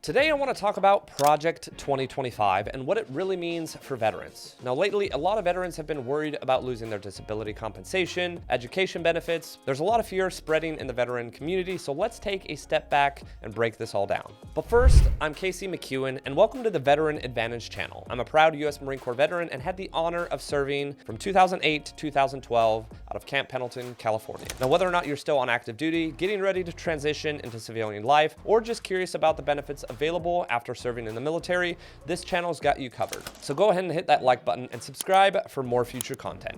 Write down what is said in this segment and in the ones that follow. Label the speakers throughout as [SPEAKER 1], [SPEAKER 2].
[SPEAKER 1] Today I want to talk about Project 2025 and what it really means for veterans. Now lately, a lot of veterans have been worried about losing their disability compensation, education benefits. There's a lot of fear spreading in the veteran community, so let's take a step back and break this all down. But first, I'm McKeown and welcome to the Veteran Advantage channel. I'm a proud U.S. Marine Corps veteran and had the honor of serving from 2008 to 2012 out of Camp Pendleton, California. Now whether or not you're still on active duty, getting ready to transition into civilian life, or just curious about the benefits available after serving in the military, this channel's got you covered. So go ahead and hit that like button and subscribe for more future content.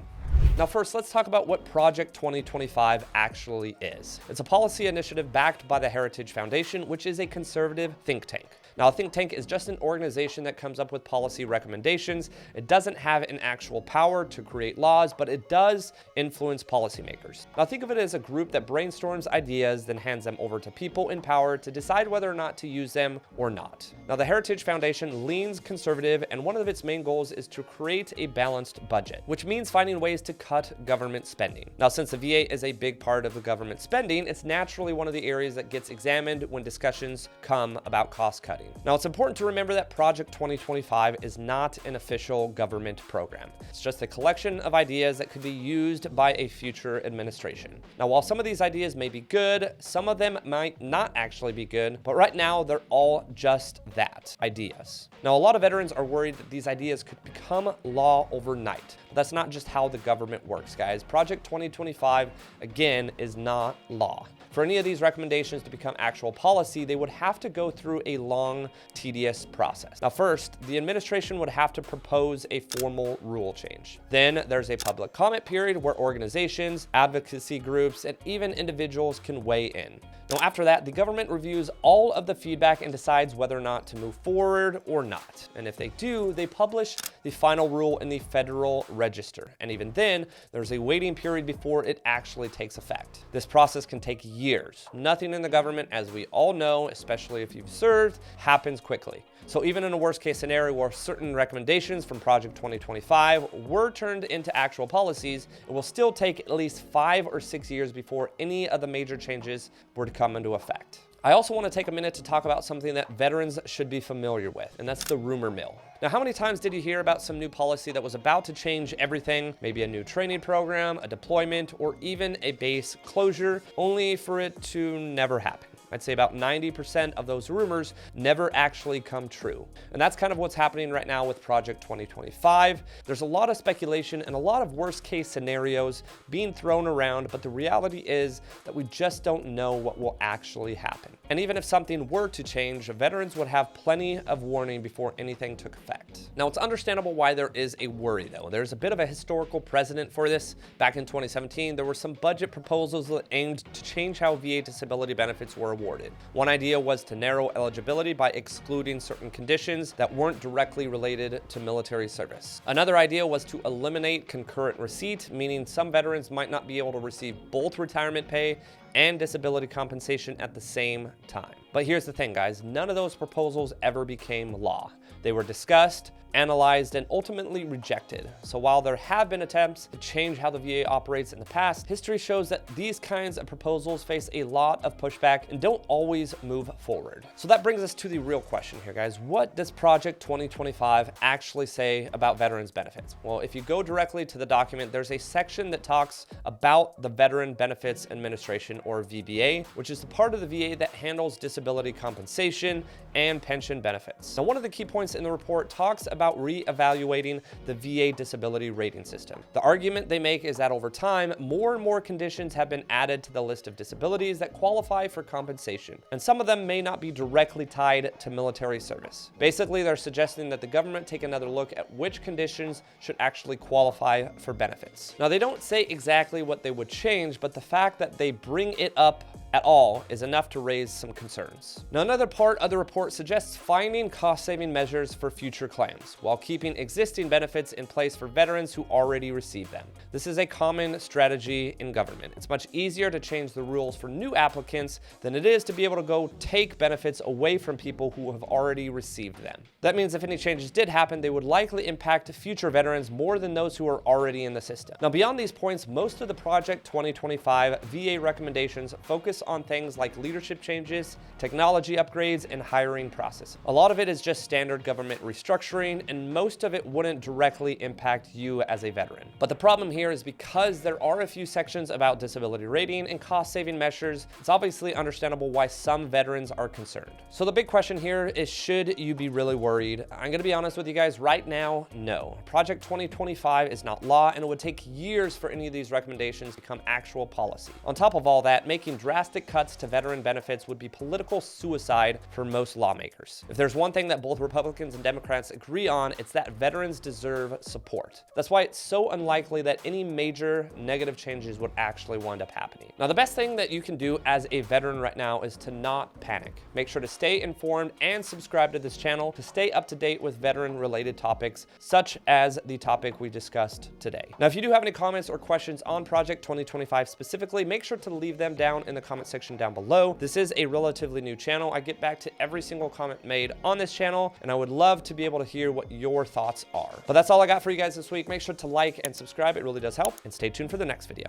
[SPEAKER 1] Now first, let's talk about what Project 2025 actually is. It's a policy initiative backed by the Heritage Foundation, which is a conservative think tank. Now, a think tank is just an organization that comes up with policy recommendations. It doesn't have an actual power to create laws, but it does influence policymakers. Now, think of it as a group that brainstorms ideas, then hands them over to people in power to decide whether or not to use them or not. Now, the Heritage Foundation leans conservative, and one of its main goals is to create a balanced budget, which means finding ways to cut government spending. Now, since the VA is a big part of the government spending, it's naturally one of the areas that gets examined when discussions come about cost cutting. Now, it's important to remember that Project 2025 is not an official government program. It's just a collection of ideas that could be used by a future administration. Now, while some of these ideas may be good, some of them might not actually be good, but right now they're all just that, ideas. Now, a lot of veterans are worried that these ideas could become law overnight. But that's not just how the government works, guys. Project 2025, again, is not law. For any of these recommendations to become actual policy, they would have to go through a long, tedious process. Now, first, the administration would have to propose a formal rule change. Then there's a public comment period where organizations, advocacy groups, and even individuals can weigh in. Now, after that, the government reviews all of the feedback and decides whether or not to move forward or not. And if they do, they publish the final rule in the Federal Register. And even then, there's a waiting period before it actually takes effect. This process can take years. Nothing in the government, as we all know, especially if you've served, happens quickly. So even in a worst case scenario where certain recommendations from Project 2025 were turned into actual policies, it will still take at least 5 or 6 years before any of the major changes were to come into effect. I also want to take a minute to talk about something that veterans should be familiar with, and that's the rumor mill. Now, how many times did you hear about some new policy that was about to change everything, maybe a new training program, a deployment, or even a base closure, only for it to never happen? I'd say about 90% of those rumors never actually come true. And that's kind of what's happening right now with Project 2025. There's a lot of speculation and a lot of worst case scenarios being thrown around, but the reality is that we just don't know what will actually happen. And even if something were to change, veterans would have plenty of warning before anything took effect. Now, it's understandable why there is a worry, though. There's a bit of a historical precedent for this. Back in 2017, there were some budget proposals that aimed to change how VA disability benefits were awarded. One idea was to narrow eligibility by excluding certain conditions that weren't directly related to military service. Another idea was to eliminate concurrent receipt, meaning some veterans might not be able to receive both retirement pay and disability compensation at the same time. But here's the thing, guys, none of those proposals ever became law. They were discussed, analyzed, and ultimately rejected. So while there have been attempts to change how the VA operates in the past, history shows that these kinds of proposals face a lot of pushback and don't always move forward. So that brings us to the real question here, guys. What does Project 2025 actually say about veterans' benefits? Well, if you go directly to the document, there's a section that talks about the Veteran Benefits Administration, or VBA, which is the part of the VA that handles disability compensation and pension benefits. Now, one of the key points in the report talks about re-evaluating the VA disability rating system. The argument they make is that over time, more and more conditions have been added to the list of disabilities that qualify for compensation, and some of them may not be directly tied to military service. Basically, they're suggesting that the government take another look at which conditions should actually qualify for benefits. Now, they don't say exactly what they would change, but the fact that they bring it up at all is enough to raise some concerns. Now, another part of the report suggests finding cost-saving measures for future claims, while keeping existing benefits in place for veterans who already receive them. This is a common strategy in government. It's much easier to change the rules for new applicants than it is to be able to go take benefits away from people who have already received them. That means if any changes did happen, they would likely impact future veterans more than those who are already in the system. Now, beyond these points, most of the Project 2025 VA recommendations focus on things like leadership changes, technology upgrades, and hiring process. A lot of it is just standard government restructuring, and most of it wouldn't directly impact you as a veteran. But the problem here is because there are a few sections about disability rating and cost-saving measures, it's obviously understandable why some veterans are concerned. So the big question here is, should you be really worried? I'm gonna be honest with you guys right now, no. Project 2025 is not law, and it would take years for any of these recommendations to become actual policy. On top of all that, making drastic cuts to veteran benefits would be political suicide for most lawmakers. If there's one thing that both Republicans and Democrats agree on, it's that veterans deserve support. That's why it's so unlikely that any major negative changes would actually wind up happening. Now, the best thing that you can do as a veteran right now is to not panic. Make sure to stay informed and subscribe to this channel to stay up to date with veteran-related topics, such as the topic we discussed today. Now, if you do have any comments or questions on Project 2025 specifically, make sure to leave them down in the comment section down below. This is a relatively new channel. I get back to every single comment made on this channel, and I would love to be able to hear what your thoughts are. But that's all I got for you guys this week. Make sure to like and subscribe. It really does help, and stay tuned for the next video.